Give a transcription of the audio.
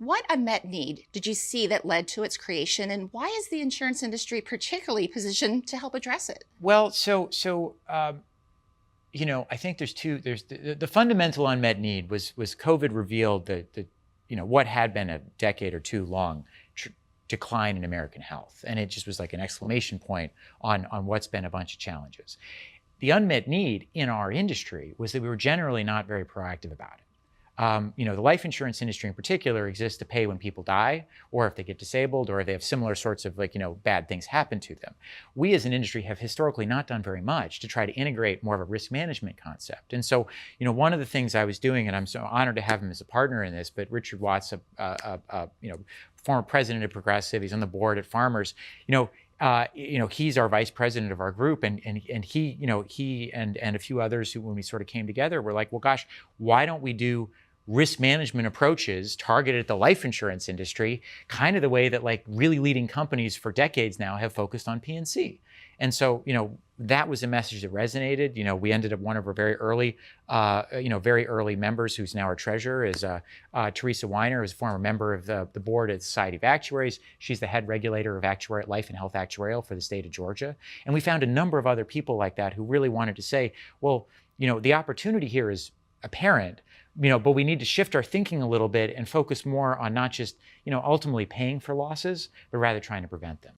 What unmet need did you see that led to its creation, and why is the insurance industry particularly positioned to help address it? Well, I think there's two. There's the fundamental unmet need was COVID revealed the what had been a decade or two long decline in American health, and it just was like an exclamation point on what's been a bunch of challenges. The unmet need in our industry was that we were generally not very proactive about it. The life insurance industry in particular exists to pay when people die, or if they get disabled, or if they have similar sorts of bad things happen to them. We as an industry have historically not done very much to try to integrate more of a risk management concept. And so, one of the things I was doing, and I'm so honored to have him as a partner in this, but Richard Watts, former president of Progressive, he's on the board at Farmers, he's our vice president of our group, and he and a few others who, when we sort of came together, were like, well, gosh, why don't we do risk management approaches targeted at the life insurance industry, kind of the way that really leading companies for decades now have focused on P&C. And so, that was a message that resonated. We ended up one of our very early members, who's now our treasurer, is Teresa Weiner, who's a former member of the board at the Society of Actuaries. She's the head regulator of life and health actuarial for the state of Georgia. And we found a number of other people like that who really wanted to say, well, the opportunity here is apparent, but we need to shift our thinking a little bit and focus more on not just, ultimately paying for losses, but rather trying to prevent them.